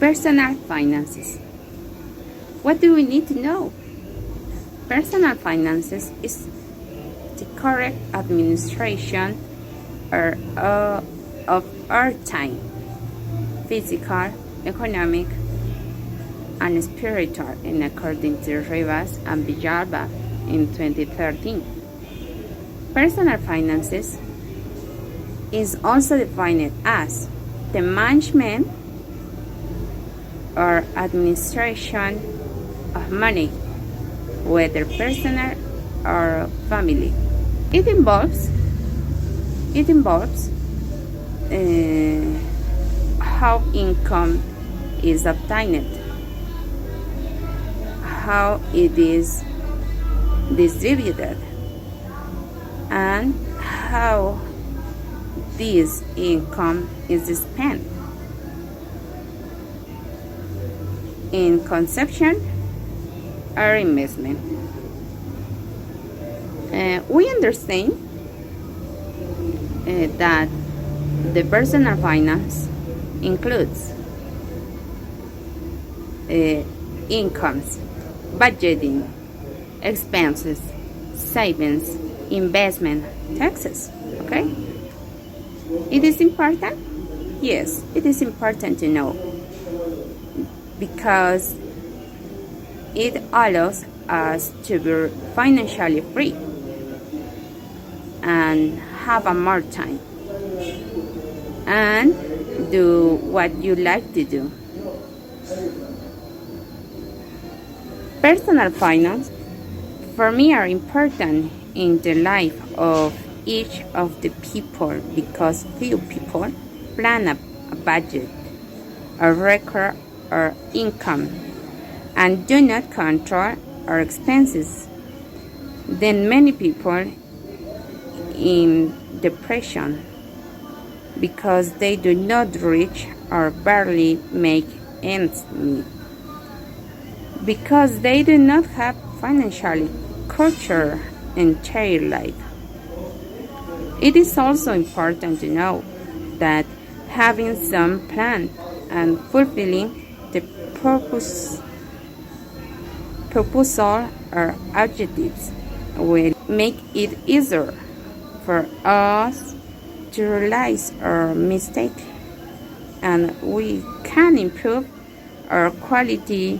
Personal finances. What do we need to know? Personal finances is the correct administration of our time, physical, economic, and spiritual, and according to Rivas and Villalba in 2013. Personal finances is also defined as the management or administration of money, whether personal or family. It involves how income is obtained, how it is distributed, and how this income is spent. In consumption or investment. We understand that the personal finance includes incomes, budgeting, expenses, savings, investment, taxes. Okay? It is important? Yes, it is important to know, because it allows us to be financially free and have a more time and do what you like to do. Personal finance for me are important in the life of each of the people, because few people plan a budget, a record or income, and do not control our expenses. Then many people in depression because they do not reach or barely make ends meet, because they do not have financial culture in their life. It is also important to know that having some plan and fulfilling the proposal or objectives will make it easier for us to realize our mistake, and we can improve our quality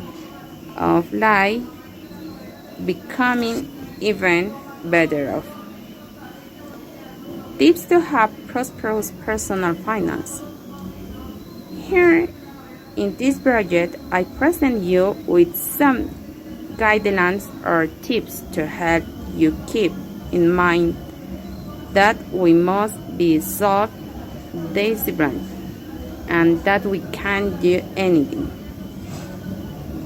of life, becoming even better off. Tips to have prosperous personal finance. Here in this project, I present you with some guidelines or tips to help you keep in mind that we must be self-disciplined and that we can do anything.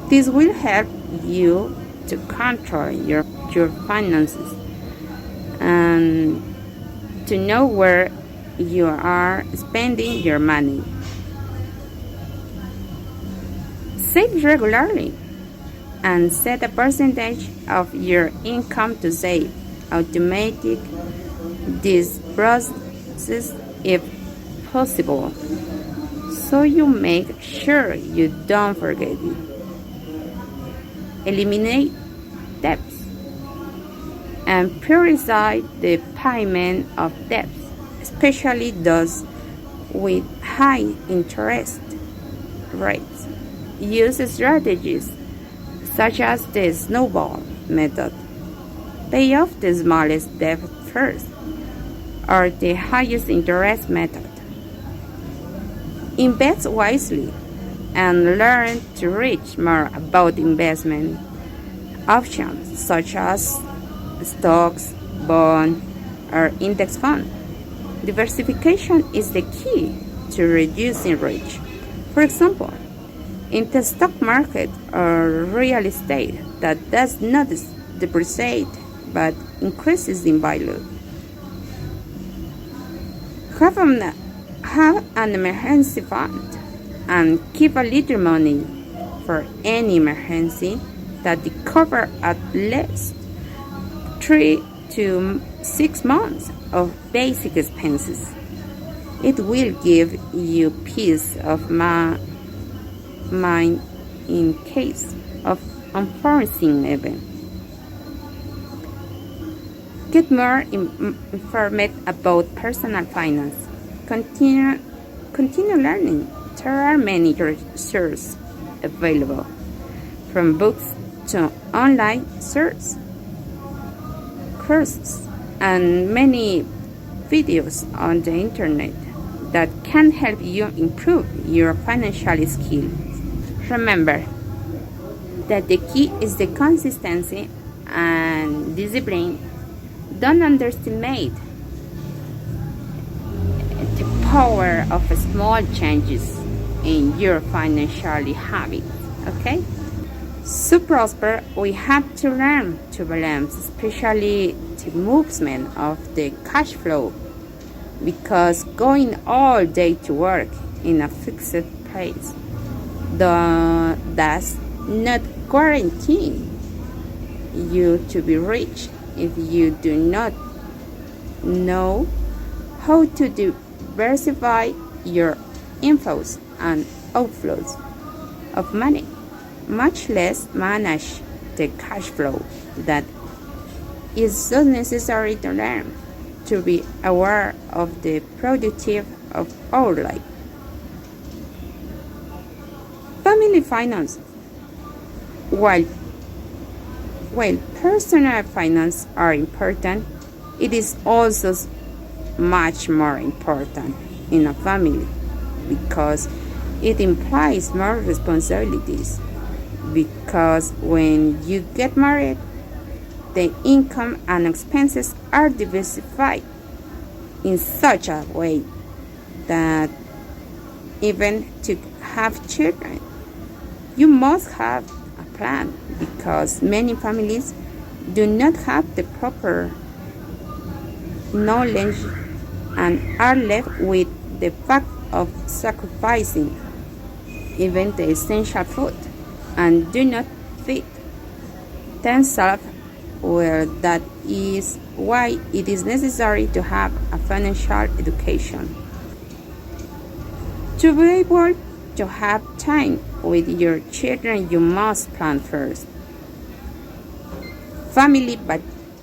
This will help you to control your finances and to know where you are spending your money. Save regularly and set a percentage of your income to save. Automatic this process if possible, so you make sure you don't forget it. Eliminate debts and prioritize the payment of debts, especially those with high interest rates. Use strategies such as the snowball method. Pay off the smallest debt first, or the highest interest method. Invest wisely and learn to read more about investment options such as stocks, bonds, or index funds. Diversification is the key to reducing risk. For example, in the stock market or real estate that does not depreciate but increases in value. Have an emergency fund and keep a little money for any emergency that cover at least 3 to 6 months of basic expenses. It will give you peace of mind in case of unforeseen event. Get more informed about personal finance. Continue learning. There are many resources available, from books to online courses, and many videos on the internet that can help you improve your financial skills. Remember that the key is the consistency and discipline. Don't underestimate the power of small changes in your financial habits, okay? To prosper, we have to learn to balance, especially the movement of the cash flow, because going all day to work in a fixed place does not guarantee you to be rich if you do not know how to diversify your inflows and outflows of money, much less manage the cash flow. That is so necessary to learn to be aware of the productive of our life. Family finance. While personal finance are important, it is also much more important in a family because it implies more responsibilities. Because when you get married, the income and expenses are diversified in such a way that even to have children, you must have a plan, because many families do not have the proper knowledge and are left with the fact of sacrificing even the essential food and do not feed themselves well. That is why it is necessary to have a financial education. To be able to have time with your children, you must plan first. Family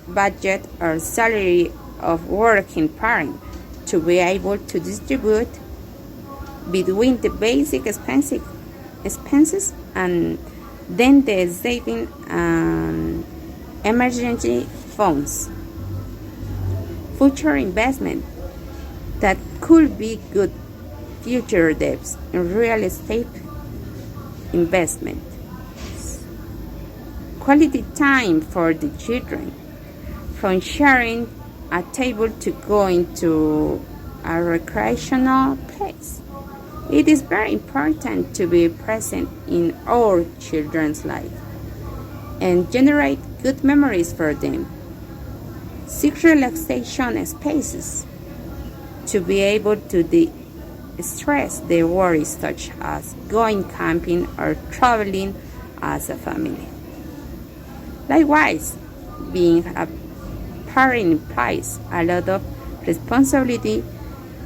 budget or salary of working parent to be able to distribute between the basic expenses and then the saving and emergency funds. Future investment that could be good future debts in real estate investment. Quality time for the children, from sharing a table to going to a recreational place. It is very important to be present in our children's life and generate good memories for them. Seek relaxation spaces to be able to stress the worries such as going camping or traveling as a family. Likewise, being a parent implies a lot of responsibility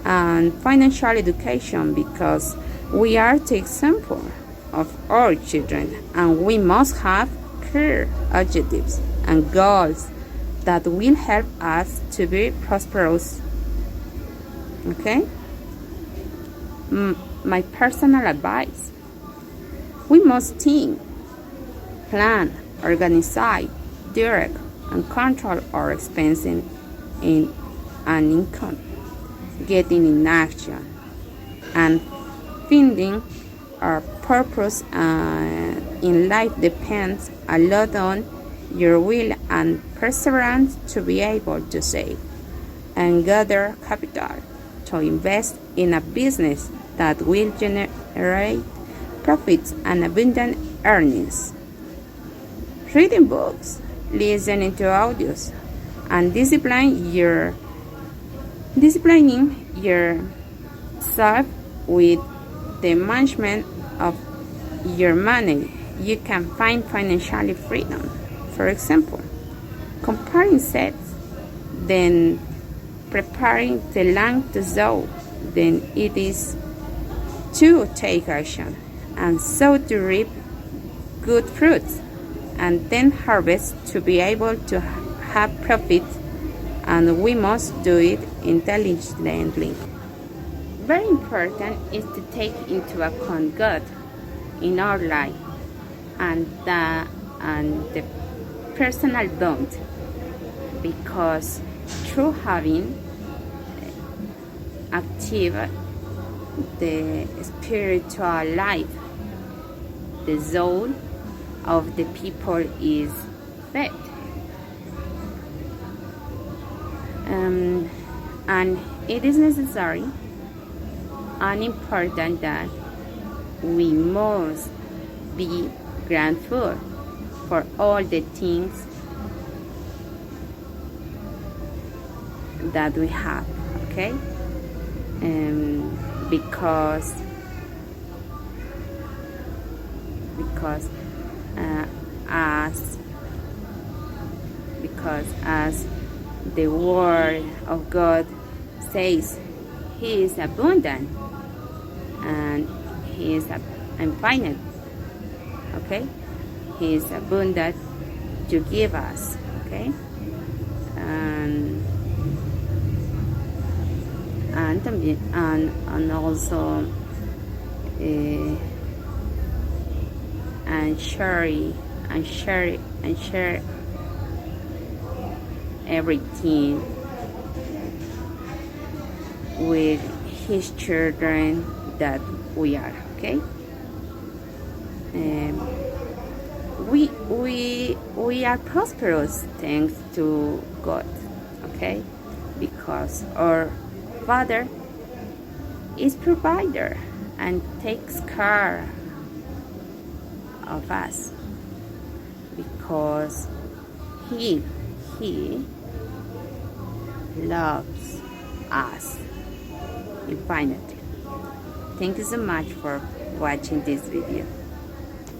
and financial education, because we are the example of our children and we must have clear objectives and goals that will help us to be prosperous. Okay? My personal advice: we must think, plan, organize, direct, and control our expenses and income, getting in action, and finding our purpose in life depends a lot on your will and perseverance to be able to save and gather capital to invest in a business that will generate profits and abundant earnings. Reading books, listening to audios, and disciplining yourself with the management of your money, you can find financial freedom. For example, comparing sets, then preparing the land to sow, then it is to take action and sow to reap good fruits, and then harvest to be able to have profit, and we must do it intelligently. Very important is to take into account God in our life and the personal bond, because through having active the spiritual life, the soul of the people is fed. And it is necessary and important that we must be grateful for all the things that we have, okay? Because as the word of God says, He is abundant and He is infinite, okay? He is abundant to give us, okay? And also share everything with His children that we are, okay? We are prosperous thanks to God, okay? Because our Father is provider and takes care of us, because He loves us infinitely. Thank you so much for watching this video.